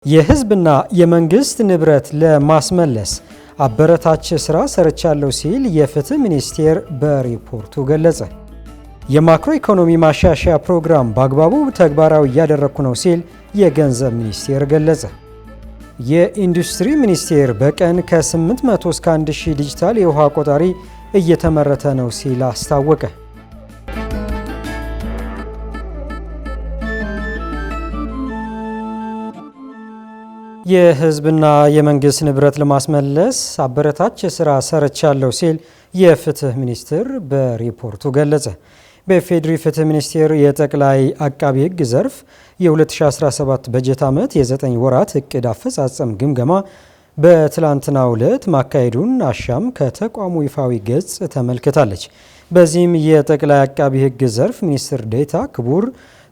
የህዝብና የመንግስት ንብረት ለማስመለስ አበረታች ስራ ሰርቻለሁ ሲል የፍትህ ሚኒስቴር በሪፖርቱ ገለጸ። የማክሮ ኢኮኖሚ ማሻሻያ ፕሮግራም በአግባቡ ተግባራዊ እያደረኩ ነው ሲል የገንዘብ ሚኒስቴር ገለጸ። የኢንዱስትሪ ሚኒስቴር በቀን ከ800 እስከ 1000 ዲጂታል የውሃ ቆጣሪ እየተመረተ ነው ሲል አስታወቀ። የህዝብና የመንግስት ንብረት ለማስመለስ አበረታች ስራ ሰርቻለሁ ሲል የፍትህ ሚኒስቴር በሪፖርቱ ገለጸ። በኢፌዴሪ ፍትህ ሚኒስቴር የጠቅላይ አቃቢ ህግ ዘርፍ የ2017 በጀት ዓመት የ9 ወራት እቅድ አፈጻጸም ግምገማ በትላንትናው ዕለት ማካሄዱን አሻም ከተቋሙ ይፋዊ ገጽ ተመልክታለች። በዚህም የጠቅላይ አቃቢ ህግ ዘርፍ ሚኒስትር ዴኤታ ክቡር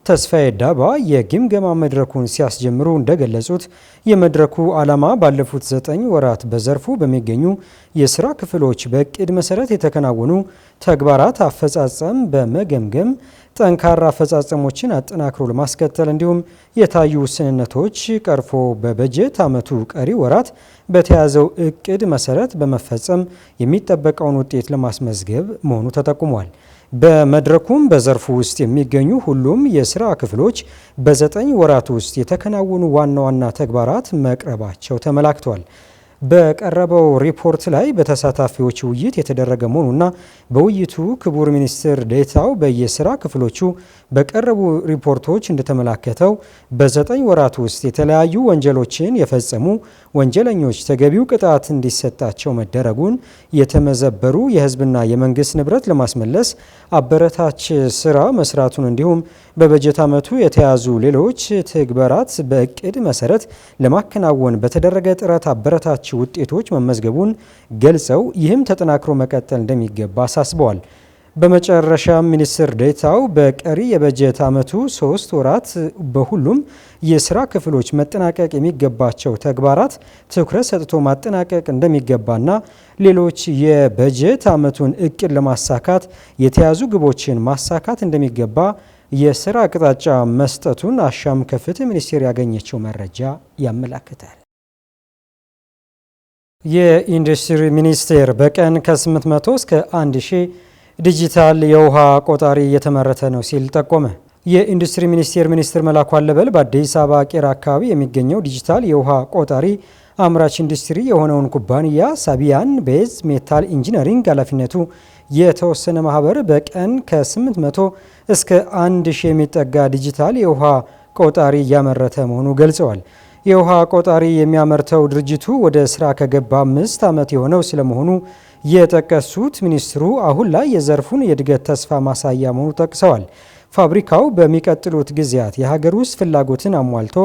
ተስፋዬ ዳባ የግምገማ መድረኩን ሲያስጀምሩ እንደገለጹት የመድረኩ ዓላማ ባለፉት 9 ወራት በዘርፉ በሚገኙ የስራ ክፍሎች በእቅድ መሰረት የተከናወኑ ተግባራት አፈጻጸም በመገምገም ጠንካራ አፈጻጸሞችን አጠናክሮ ለማስቀጠል እንዲሁም የታዩ ውስንነቶች ቀርፎ በበጀት ዓመቱ ቀሪ ወራት በተያዘው እቅድ መሰረት በመፈጸም የሚጠበቀውን ውጤት ለማስመዝገብ መሆኑ ተጠቁሟል። በመድረኩም በዘርፉ ውስጥ የሚገኙ ሁሉም የስራ ክፍሎች በ9 ወራት ውስጥ የተከናወኑ ዋና ዋና ተግባራት መቅረባቸው ተመላክቷል። በቀረበው ሪፖርት ላይ በተሳታፊዎች ውይይት የተደረገ መሆኑና በውይይቱ ክቡር ሚኒስትር ዴኤታው በየስራ ክፍሎቹ በቀረቡ ሪፖርቶች እንደተመላከተው በ9 ወራት ውስጥ የተለያዩ ወንጀሎችን የፈጸሙ ወንጀለኞች ተገቢው ቅጣት እንዲሰጣቸው መደረጉን፣ የተመዘበሩ የህዝብና የመንግስት ንብረት ለማስመለስ አበረታች ስራ መስራቱን እንዲሁም በበጀት ዓመቱ የተያዙ ሌሎች ተግባራት በእቅድ መሰረት ለማከናወን በተደረገ ጥረት አበረታች ውጤቶች መመዝገቡን ገልጸው ይህም ተጠናክሮ መቀጠል እንደሚገባ አሳስበዋል። በመጨረሻም ሚኒስትር ዴኤታው በቀሪ የበጀት ዓመቱ 3 ወራት በሁሉም የስራ ክፍሎች መጠናቀቅ የሚገባቸው ተግባራት ትኩረት ሰጥቶ ማጠናቀቅ እንደሚገባና ሌሎች የበጀት ዓመቱን እቅድ ለማሳካት የተያዙ ግቦችን ማሳካት እንደሚገባ የስራ አቅጣጫ መስጠቱን አሻም ከፍትህ ሚኒስቴር ያገኘችው መረጃ ያመላክታል። የኢንዱስትሪ ሚኒስቴር በቀን ከ800 እስከ 1000 ዲጂታል የውሃ ቆጣሪ እየተመረተ ነው ሲል ጠቆመ። የኢንዱስትሪ ሚኒስቴር ሚኒስትር መላኩ አለበል በአዲስ አበባ ቄራ አካባቢ የሚገኘው ዲጂታል የውሃ ቆጣሪ አምራች ኢንዱስትሪ የሆነውን ኩባንያ ሳቢያን ቤዝ ሜታል ኢንጂነሪንግ ኃላፊነቱ የተወሰነ ማህበር በቀን ከ800 እስከ 1000 የሚጠጋ ዲጂታል የውሃ ቆጣሪ እያመረተ መሆኑ ገልጸዋል። የውሃ ቆጣሪ የሚያመርተው ድርጅቱ ወደ ስራ ከገባ 5 ዓመት የሆነው ስለመሆኑ የጠቀሱት ሚኒስትሩ አሁን ላይ የዘርፉን የእድገት ተስፋ ማሳያ መሆኑ ጠቅሰዋል። ፋብሪካው በሚቀጥሉት ጊዜያት የሀገር ውስጥ ፍላጎትን አሟልቶ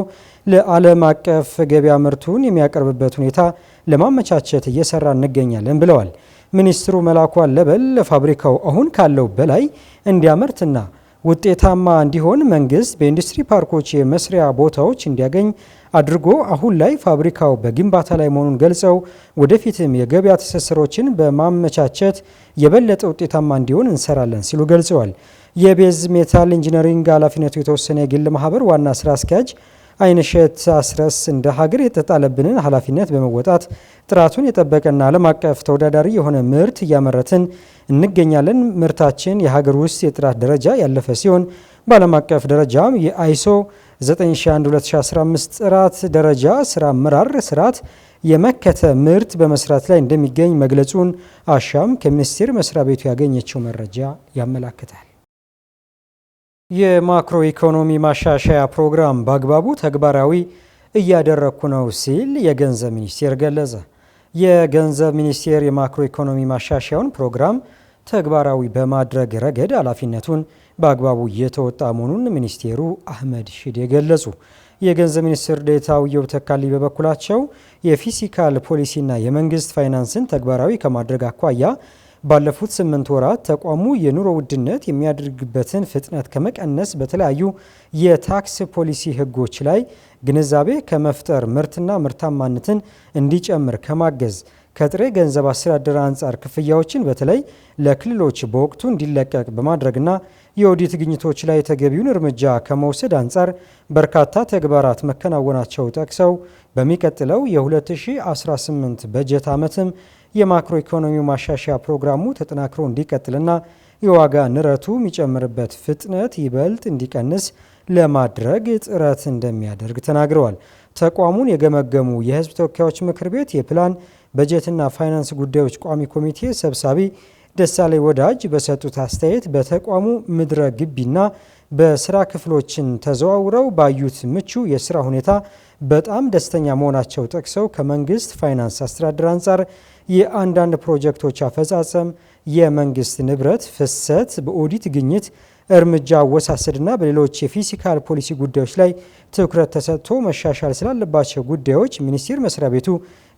ለዓለም አቀፍ ገበያ ምርቱን የሚያቀርብበት ሁኔታ ለማመቻቸት እየሰራ እንገኛለን ብለዋል። ሚኒስትሩ መላኩ አለበል ፋብሪካው አሁን ካለው በላይ እንዲያመርትና ውጤታማ እንዲሆን መንግስት በኢንዱስትሪ ፓርኮች የመስሪያ ቦታዎች እንዲያገኝ አድርጎ አሁን ላይ ፋብሪካው በግንባታ ላይ መሆኑን ገልጸው ወደፊትም የገበያ ትስስሮችን በማመቻቸት የበለጠ ውጤታማ እንዲሆን እንሰራለን ሲሉ ገልጸዋል። የቤዝ ሜታል ኢንጂነሪንግ ኃላፊነቱ የተወሰነ የግል ማህበር ዋና ስራ አስኪያጅ አይንሸት አስረስ እንደ ሀገር የተጣለብንን ኃላፊነት በመወጣት ጥራቱን የጠበቀና ዓለም አቀፍ ተወዳዳሪ የሆነ ምርት እያመረትን እንገኛለን። ምርታችን የሀገር ውስጥ የጥራት ደረጃ ያለፈ ሲሆን በዓለም አቀፍ ደረጃም የአይሶ 9001/2015 ጥራት ደረጃ ስራ አመራር ስርዓት የመከተ ምርት በመስራት ላይ እንደሚገኝ መግለጹን አሻም ከሚኒስቴር መስሪያ ቤቱ ያገኘችው መረጃ ያመላክታል። የማክሮ ኢኮኖሚ ማሻሻያ ፕሮግራም በአግባቡ ተግባራዊ እያደረኩ ነው ሲል የገንዘብ ሚኒስቴር ገለጸ። የገንዘብ ሚኒስቴር የማክሮ ኢኮኖሚ ማሻሻያውን ፕሮግራም ተግባራዊ በማድረግ ረገድ ኃላፊነቱን በአግባቡ እየተወጣ መሆኑን ሚኒስቴሩ አህመድ ሺዴ ገለጹ። የገንዘብ ሚኒስትር ዴኤታው ኢዮብ ተካልኝ በበኩላቸው የፊስካል ፖሊሲና የመንግስት ፋይናንስን ተግባራዊ ከማድረግ አኳያ ባለፉት 8 ወራት ተቋሙ የኑሮ ውድነት የሚያደርግበትን ፍጥነት ከመቀነስ በተለያዩ የታክስ ፖሊሲ ህጎች ላይ ግንዛቤ ከመፍጠር ምርትና ምርታማነትን እንዲጨምር ከማገዝ ከጥሬ ገንዘብ አስተዳደር አንጻር ክፍያዎችን በተለይ ለክልሎች በወቅቱ እንዲለቀቅ በማድረግና የኦዲት ግኝቶች ላይ ተገቢውን እርምጃ ከመውሰድ አንጻር በርካታ ተግባራት መከናወናቸው ጠቅሰው በሚቀጥለው የ2018 በጀት ዓመትም የማክሮ ኢኮኖሚ ማሻሻያ ፕሮግራሙ ተጠናክሮ እንዲቀጥልና የዋጋ ንረቱ የሚጨምርበት ፍጥነት ይበልጥ እንዲቀንስ ለማድረግ ጥረት እንደሚያደርግ ተናግረዋል። ተቋሙን የገመገሙ የሕዝብ ተወካዮች ምክር ቤት የፕላን በጀትና ፋይናንስ ጉዳዮች ቋሚ ኮሚቴ ሰብሳቢ ደሳለኝ ወዳጅ በሰጡት አስተያየት በተቋሙ ምድረ ግቢና በስራ ክፍሎችን ተዘዋውረው ባዩት ምቹ የስራ ሁኔታ በጣም ደስተኛ መሆናቸው ጠቅሰው ከመንግስት ፋይናንስ አስተዳደር አንጻር የአንዳንድ ፕሮጀክቶች አፈጻጸም፣ የመንግስት ንብረት ፍሰት፣ በኦዲት ግኝት እርምጃ አወሳሰድና በሌሎች የፊስካል ፖሊሲ ጉዳዮች ላይ ትኩረት ተሰጥቶ መሻሻል ስላለባቸው ጉዳዮች ሚኒስቴር መስሪያ ቤቱ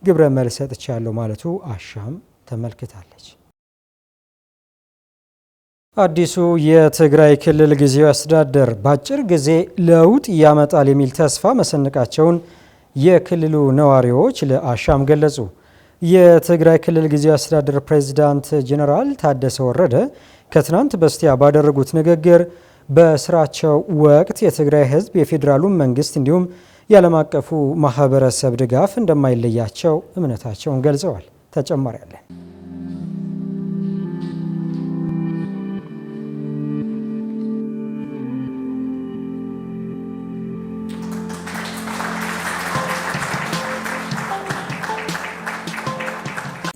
ግብረ መልስ ሰጥቻለሁ ማለቱ አሻም ተመልክታለች። አዲሱ የትግራይ ክልል ጊዜያዊ አስተዳደር በአጭር ጊዜ ለውጥ ያመጣል የሚል ተስፋ መሰነቃቸውን የክልሉ ነዋሪዎች ለአሻም ገለጹ። የትግራይ ክልል ጊዜያዊ አስተዳደር ፕሬዝዳንት ጄኔራል ታደሰ ወረደ ከትናንት በስቲያ ባደረጉት ንግግር በስራቸው ወቅት የትግራይ ሕዝብ የፌዴራሉን መንግስት እንዲሁም የዓለም አቀፉ ማህበረሰብ ድጋፍ እንደማይለያቸው እምነታቸውን ገልጸዋል። ተጨማሪ አለ።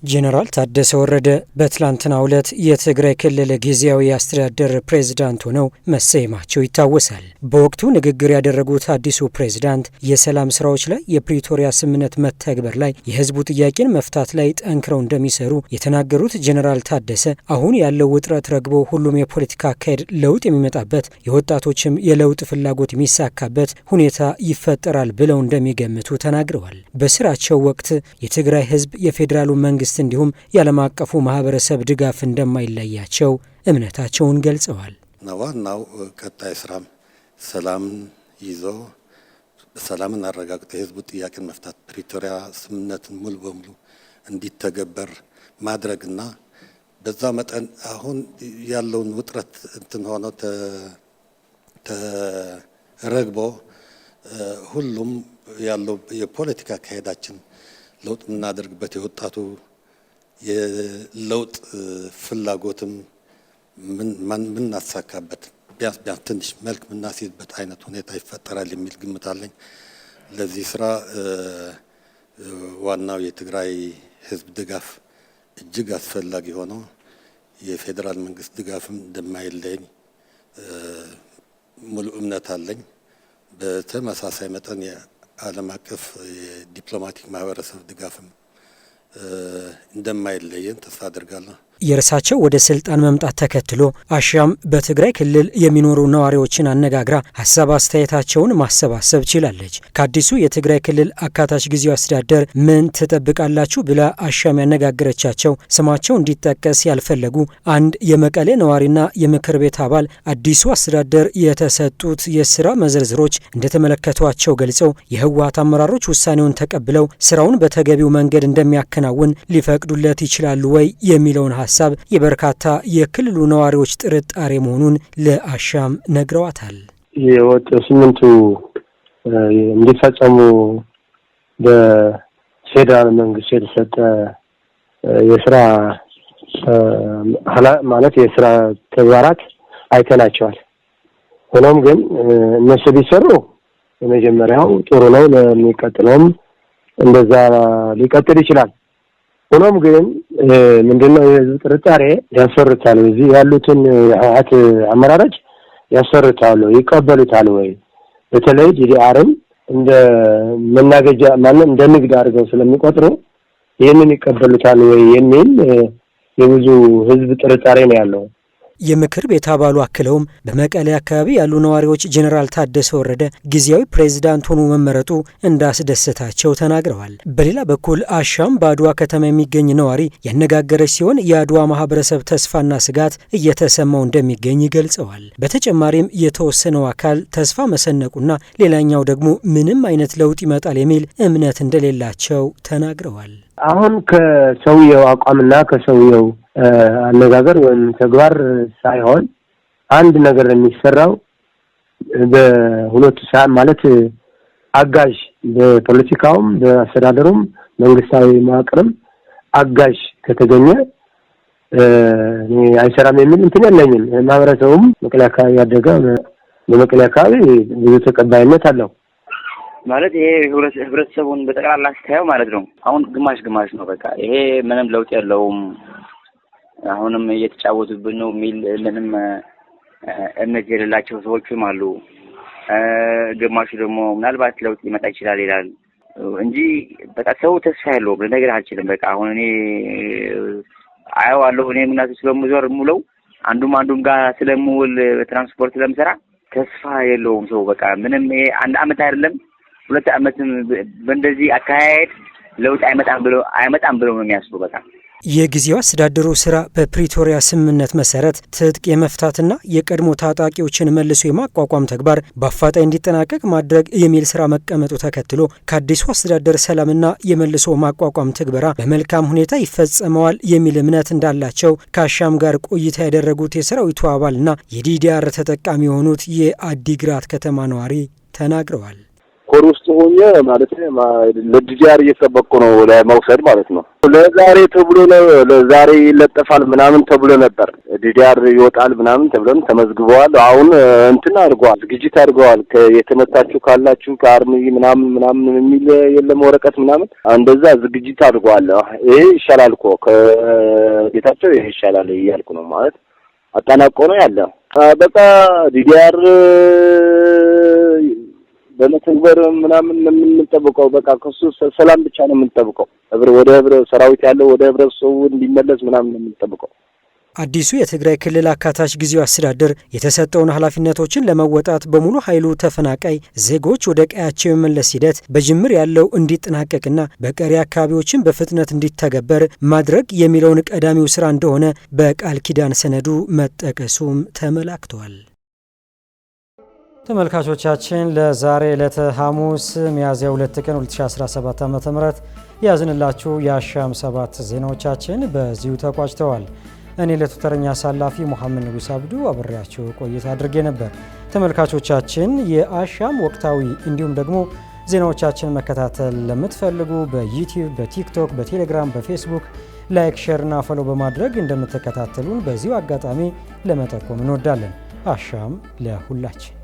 ጄኔራል ታደሰ ወረደ በትላንትናው ዕለት የትግራይ ክልል ጊዜያዊ አስተዳደር ፕሬዝዳንት ሆነው መሰየማቸው ይታወሳል። በወቅቱ ንግግር ያደረጉት አዲሱ ፕሬዝዳንት የሰላም ስራዎች ላይ፣ የፕሪቶሪያ ስምምነት መተግበር ላይ፣ የህዝቡ ጥያቄን መፍታት ላይ ጠንክረው እንደሚሰሩ የተናገሩት ጄኔራል ታደሰ አሁን ያለው ውጥረት ረግቦ ሁሉም የፖለቲካ አካሄድ ለውጥ የሚመጣበት የወጣቶችም የለውጥ ፍላጎት የሚሳካበት ሁኔታ ይፈጠራል ብለው እንደሚገምቱ ተናግረዋል። በስራቸው ወቅት የትግራይ ህዝብ የፌዴራሉ መንግስት እንዲሁም የዓለም አቀፉ ማህበረሰብ ድጋፍ እንደማይለያቸው እምነታቸውን ገልጸዋል። ዋናው ቀጣይ ስራም ሰላምን ይዞ ሰላምን አረጋግጦ የህዝቡ ጥያቄን መፍታት፣ ፕሪቶሪያ ስምምነትን ሙሉ በሙሉ እንዲተገበር ማድረግና በዛ መጠን አሁን ያለውን ውጥረት እንትን ሆኖ ተረግቦ ሁሉም ያለው የፖለቲካ አካሄዳችን ለውጥ የምናደርግበት የወጣቱ የለውጥ ፍላጎትም ምናሳካበት ቢያንስ ትንሽ መልክ ምናስይዝበት አይነት ሁኔታ ይፈጠራል የሚል ግምት አለኝ። ለዚህ ስራ ዋናው የትግራይ ህዝብ ድጋፍ እጅግ አስፈላጊ ሆኖ የፌዴራል መንግስት ድጋፍም እንደማይለኝ ሙሉ እምነት አለኝ። በተመሳሳይ መጠን የዓለም አቀፍ የዲፕሎማቲክ ማህበረሰብ ድጋፍም እንደማይለየን ተስፋ አድርጋለሁ። የእርሳቸው ወደ ስልጣን መምጣት ተከትሎ አሻም በትግራይ ክልል የሚኖሩ ነዋሪዎችን አነጋግራ ሀሳብ አስተያየታቸውን ማሰባሰብ ችላለች። ከአዲሱ የትግራይ ክልል አካታች ጊዜያዊ አስተዳደር ምን ትጠብቃላችሁ ብላ አሻም ያነጋገረቻቸው ስማቸው እንዲጠቀስ ያልፈለጉ አንድ የመቀሌ ነዋሪና የምክር ቤት አባል አዲሱ አስተዳደር የተሰጡት የስራ መዘርዝሮች እንደተመለከቷቸው ገልጸው የህወሓት አመራሮች ውሳኔውን ተቀብለው ስራውን በተገቢው መንገድ እንደሚያከናውን ሊፈቅዱለት ይችላሉ ወይ የሚለውን ሀሳብ የበርካታ የክልሉ ነዋሪዎች ጥርጣሬ መሆኑን ለአሻም ነግረዋታል። የወጡ ስምንቱ እንዲፈጸሙ በፌዴራል መንግስት የተሰጠ የስራ ማለት የስራ ተግባራት አይተናቸዋል። ሆኖም ግን እነሱ ቢሰሩ የመጀመሪያው ጥሩ ነው፣ ለሚቀጥለውም እንደዛ ሊቀጥል ይችላል። ሆኖም ግን ምንድነው የህዝብ ጥርጣሬ ያስፈርታል። እዚህ ያሉትን የህወሓት አመራሮች ያስፈርታሉ፣ ይቀበሉታል ወይ? በተለይ ዲዲአርም እንደ መናገጃ እንደ ንግድ አድርገው ስለሚቆጥሩ ይህንን ይቀበሉታል ወይ የሚል የብዙ ህዝብ ጥርጣሬ ነው ያለው። የምክር ቤት አባሉ አክለውም በመቀሌ አካባቢ ያሉ ነዋሪዎች ጄኔራል ታደሰ ወረደ ጊዜያዊ ፕሬዝዳንት ሆኖ መመረጡ እንዳስደሰታቸው ተናግረዋል። በሌላ በኩል አሻም በአድዋ ከተማ የሚገኝ ነዋሪ ያነጋገረች ሲሆን የአድዋ ማህበረሰብ ተስፋና ስጋት እየተሰማው እንደሚገኝ ገልጸዋል። በተጨማሪም የተወሰነው አካል ተስፋ መሰነቁና ሌላኛው ደግሞ ምንም አይነት ለውጥ ይመጣል የሚል እምነት እንደሌላቸው ተናግረዋል። አሁን ከሰውየው አቋምና ከሰውየው አነጋገር ወይም ተግባር ሳይሆን አንድ ነገር የሚሰራው በሁለቱ ሰዓት ማለት አጋዥ በፖለቲካውም በአስተዳደሩም መንግስታዊ መዋቅርም አጋዥ ከተገኘ አይሰራም የሚል እንትን የለኝም። ማህበረሰቡም መቀሌ አካባቢ ያደገ በመቀሌ አካባቢ ብዙ ተቀባይነት አለው ማለት ይሄ ህብረተሰቡን በጠቅላላ ስታየው ማለት ነው አሁን ግማሽ ግማሽ ነው። በቃ ይሄ ምንም ለውጥ የለውም አሁንም እየተጫወቱብን ነው የሚል ምንም እምነት የሌላቸው ሰዎችም አሉ። ግማሹ ደግሞ ምናልባት ለውጥ ሊመጣ ይችላል ይላል እንጂ በቃ ሰው ተስፋ የለውም ነገር አልችልም። በቃ አሁን እኔ አየዋለሁ እኔ ምናምን ስለምዞር ሙለው አንዱም ጋር ስለምውል ትራንስፖርት ስለምሰራ ተስፋ የለውም ሰው በቃ ምንም ይሄ አንድ አመት አይደለም 2 አመትም በእንደዚህ አካሄድ ለውጥ አይመጣም ብለው ነው የሚያስቡ። በቃ የጊዜው አስተዳደሩ ስራ በፕሪቶሪያ ስምምነት መሰረት ትጥቅ የመፍታትና የቀድሞ ታጣቂዎችን መልሶ የማቋቋም ተግባር በአፋጣኝ እንዲጠናቀቅ ማድረግ የሚል ስራ መቀመጡ ተከትሎ ከአዲሱ አስተዳደር ሰላምና የመልሶ ማቋቋም ትግበራ በመልካም ሁኔታ ይፈጸመዋል የሚል እምነት እንዳላቸው ከአሻም ጋር ቆይታ ያደረጉት የሰራዊቱ አባልና የዲዲአር ተጠቃሚ የሆኑት የአዲግራት ከተማ ነዋሪ ተናግረዋል። ኮር ውስጥ ሆኜ ማለት ለዲዲአር እየተጠበቁ ነው ለመውሰድ ማለት ነው። ለዛሬ ተብሎ ለዛሬ ይለጠፋል ምናምን ተብሎ ነበር። ዲዲአር ይወጣል ምናምን ተብሎም ተመዝግበዋል። አሁን እንትና አድርገዋል፣ ዝግጅት አድርገዋል። የተመታችሁ ካላችሁ ከአርሚ ምናምን የሚል የለም ወረቀት ምናምን እንደዛ ዝግጅት አድርገዋል። ይሄ ይሻላል እኮ ከቤታቸው ይሄ ይሻላል እያልኩ ነው ማለት አጣናቆ ነው ያለ። በቃ ዲዲአር በመተግበር ምናምን የምንጠብቀው በቃ ከሱ ሰላም ብቻ ነው የምንጠብቀው። ወደ ሰራዊት ያለው ወደ ህብረተሰቡ እንዲመለስ ምናምን ነው የምንጠብቀው። አዲሱ የትግራይ ክልል አካታች ጊዜው አስተዳደር የተሰጠውን ኃላፊነቶችን ለመወጣት በሙሉ ኃይሉ ተፈናቃይ ዜጎች ወደ ቀያቸው የመመለስ ሂደት በጅምር ያለው እንዲጠናቀቅና በቀሪ አካባቢዎችን በፍጥነት እንዲተገበር ማድረግ የሚለውን ቀዳሚው ስራ እንደሆነ በቃል ኪዳን ሰነዱ መጠቀሱም ተመላክቷል። ተመልካቾቻችን ለዛሬ ዕለተ ሐሙስ ሚያዝያ 2 ቀን 2017 ዓ.ም ያዝንላችሁ የአሻም 7 ዜናዎቻችን በዚሁ ተቋጭተዋል። እኔ ለተተረኛ አሳላፊ መሐመድ ንጉስ አብዱ አብሬያችሁ ቆይታ አድርጌ ነበር። ተመልካቾቻችን የአሻም ወቅታዊ እንዲሁም ደግሞ ዜናዎቻችን መከታተል ለምትፈልጉ በዩቲዩብ፣ በቲክቶክ፣ በቴሌግራም፣ በፌስቡክ ላይክ፣ ሼር እና ፎሎ በማድረግ እንደምትከታተሉን በዚሁ አጋጣሚ ለመጠቆም እንወዳለን። አሻም ለሁላችን!